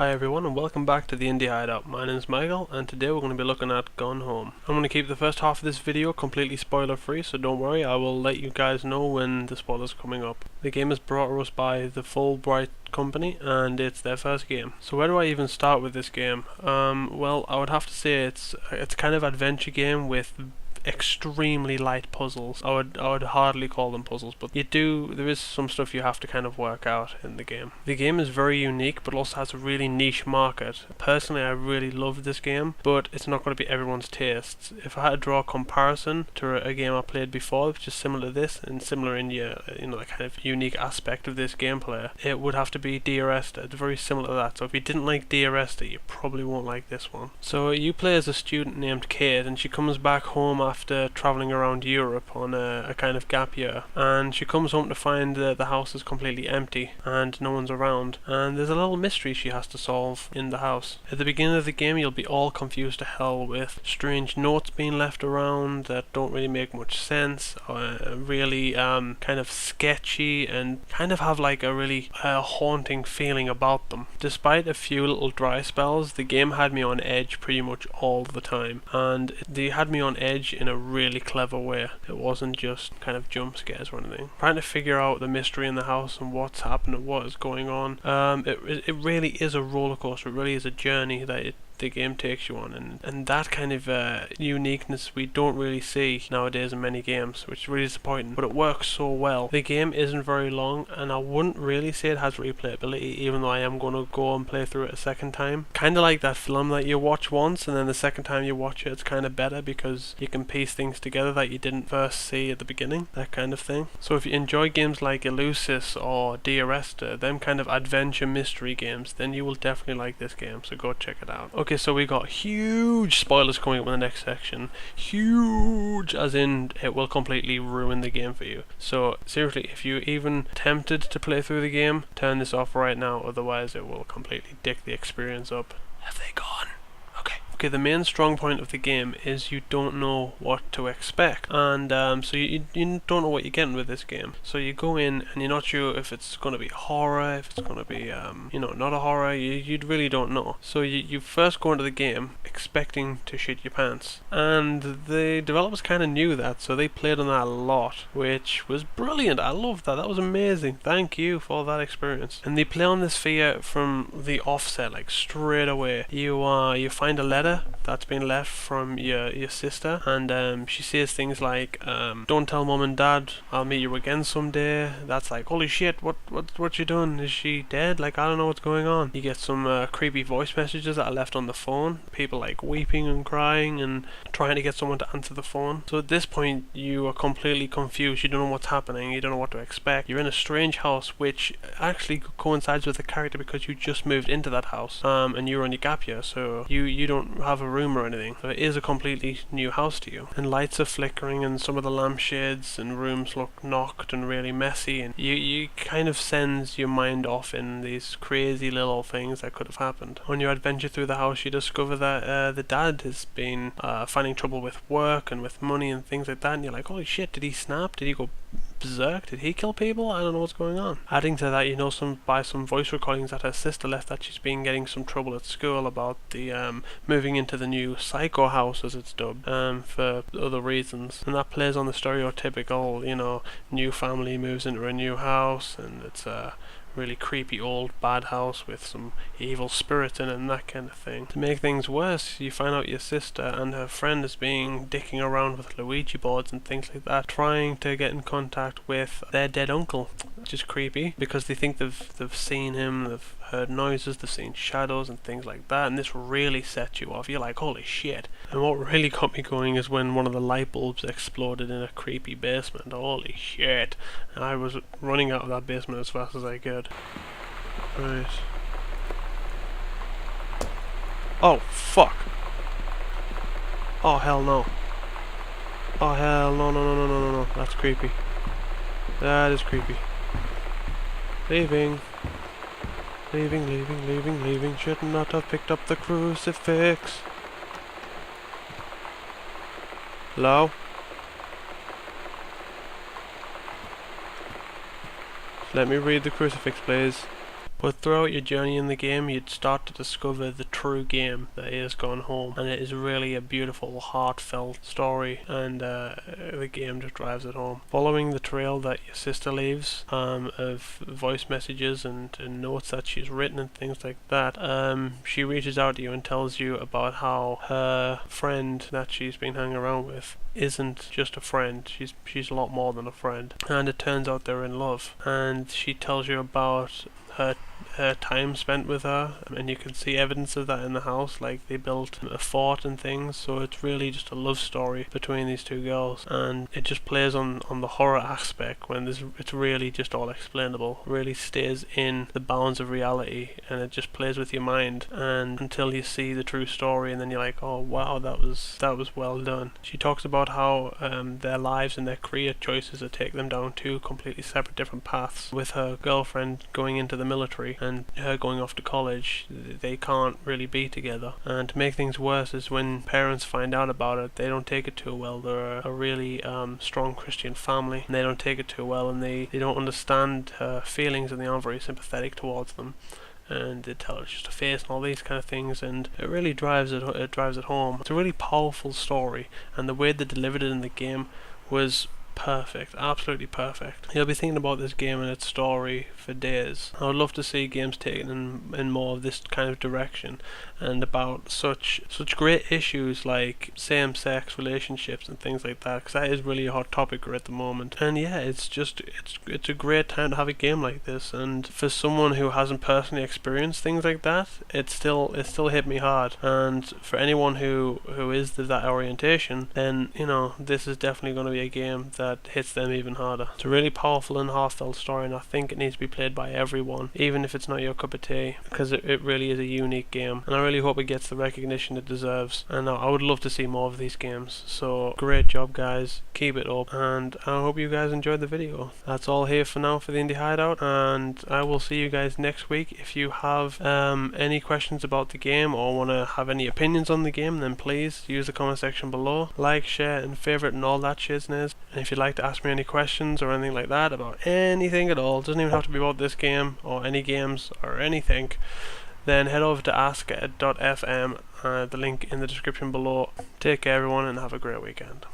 Hi everyone and welcome back to the Indie Hideout. My name is Michael and today we're going to be looking at Gone Home. I'm going to keep the first half of this video completely spoiler free, so don't worry, I will let you guys know when the spoilers are coming up. The game is brought to us by the Fulbright company and it's their first game. So where do I even start with this game? Well, I would have to say it's kind of adventure game with extremely light puzzles. I would hardly call them puzzles, but there is some stuff you have to kind of work out in the game. The game is very unique but also has a really niche market. Personally, I really love this game, but it's not going to be everyone's tastes. If I had to draw a comparison to a game I played before which is similar to this and similar in the kind of unique aspect of this gameplay, it would have to be Dear Esther. It's very similar to that. So if you didn't like Dear Esther, you probably won't like this one. So you play as a student named Kate and she comes back home after travelling around Europe on a kind of gap year, and she comes home to find that the house is completely empty and no one's around, and there's a little mystery she has to solve in the house. At the beginning of the game you'll be all confused to hell with strange notes being left around that don't really make much sense, really kind of sketchy and kind of have like a really haunting feeling about them. Despite a few little dry spells, the game had me on edge pretty much all the time, and they had me on edge in a really clever way. It wasn't just kind of jump scares or anything. Trying to figure out the mystery in the house and what's happening, what is going on. It really is a roller coaster. It really is a journey that the game takes you on, and that kind of uniqueness we don't really see nowadays in many games, which is really disappointing, but it works so well. The game isn't very long and I wouldn't really say it has replayability, even though I am going to go and play through it a second time. Kind of like that film that you watch once and then the second time you watch it it's kind of better because you can piece things together that you didn't first see at the beginning, that kind of thing. So if you enjoy games like Elusis or Dear Esther, them kind of adventure mystery games, then you will definitely like this game, so go check it out. Okay, so we got huge spoilers coming up in the next section. Huge, as in it will completely ruin the game for you. So seriously, if you're even tempted to play through the game, turn this off right now, otherwise it will completely dick the experience up. Have they gone? Okay, the main strong point of the game is you don't know what to expect, and so you don't know what you're getting with this game. So you go in and you're not sure if it's going to be horror, if it's going to be not a horror. You really don't know. So you first go into the game expecting to shit your pants, and the developers kind of knew that, so they played on that a lot, which was brilliant. I loved that. That was amazing. Thank you for that experience. And they play on this fear from the offset, like straight away. You find a letter that's been left from your sister, and she says things like, don't tell mom and dad, I'll meet you again someday. That's like, holy shit, what you doing? Is she dead? Like, I don't know what's going on. You get some creepy voice messages that are left on the phone, people like weeping and crying and trying to get someone to answer the phone. So at this point you are completely confused. You don't know what's happening, you don't know what to expect. You're in a strange house which actually coincides with the character because you just moved into that house, and you're on your gap year, so you don't have a room or anything. So it is a completely new house to you, and lights are flickering and some of the lampshades and rooms look knocked and really messy, and you kind of sends your mind off in these crazy little things that could have happened. On your adventure through the house you discover that the dad has been finding trouble with work and with money and things like that, and you're like, holy shit, did he snap? Did he go berserk? Did he kill people? I don't know what's going on. Adding to that, you know by some voice recordings that her sister left that she's been getting some trouble at school about the moving into the new psycho house, as it's dubbed, for other reasons. And that plays on the stereotypical, new family moves into a new house and it's a really creepy old bad house with some evil spirits in it and that kind of thing. To make things worse, you find out your sister and her friend is being dicking around with Luigi boards and things like that, trying to get in contact with their dead uncle, which is creepy because they think they've seen him, they've heard noises, they've seen shadows and things like that, and this really sets you off. You're like, holy shit. And what really got me going is when one of the light bulbs exploded in a creepy basement. Holy shit. And I was running out of that basement as fast as I could. Right. Oh, fuck. Oh, hell no. Oh, hell no. That's creepy. That is creepy. Leaving. Should not have picked up the crucifix. Hello? Let me read the crucifix, please. But throughout your journey in the game, you'd start to discover the true game that is Gone Home, and it is really a beautiful, heartfelt story, and the game just drives it home. Following the trail that your sister leaves of voice messages and notes that she's written and things like that, she reaches out to you and tells you about how her friend that she's been hanging around with isn't just a friend. She's a lot more than a friend, and it turns out they're in love. And she tells you about her time spent with her, and you can see evidence of that in the house, like they built a fort and things. So it's really just a love story between these two girls, and it just plays on the horror aspect when it's really just all explainable. It really stays in the bounds of reality, and it just plays with your mind, and until you see the true story, and then you're like, oh wow, that was well done. She talks about how their lives and their career choices have taken them down two completely separate different paths, with her girlfriend going into the military and her going off to college. They can't really be together, and to make things worse is when parents find out about it, they don't take it too well. They're a really strong Christian family, and they don't take it too well, and they don't understand her feelings, and they aren't very sympathetic towards them, and they tell her just to face and all these kind of things, and it really drives it home. It's a really powerful story, and the way they delivered it in the game was perfect, absolutely perfect. You'll be thinking about this game and its story for days. I would love to see games taken in more of this kind of direction, and about such great issues like same-sex relationships and things like that, because that is really a hot topic right at the moment. And yeah, it's a great time to have a game like this, and for someone who hasn't personally experienced things like that, it still hit me hard. And for anyone who is that orientation, then this is definitely going to be a game that hits them even harder. It's a really powerful and heartfelt story, and I think it needs to be played by everyone, even if it's not your cup of tea, because it really is a unique game, and I really hope it gets the recognition it deserves. And I would love to see more of these games. So great job, guys, keep it up, and I hope you guys enjoyed the video. That's all here for now for the Indie Hideout, and I will see you guys next week. If you have any questions about the game or want to have any opinions on the game, then please use the comment section below. Like, share, and favorite, and all that shizness. And if you'd like to ask me any questions or anything like that about anything at all, it doesn't even have to be about this game or any games or anything, then head over to ask.fm, the link in the description below. Take care everyone, and have a great weekend.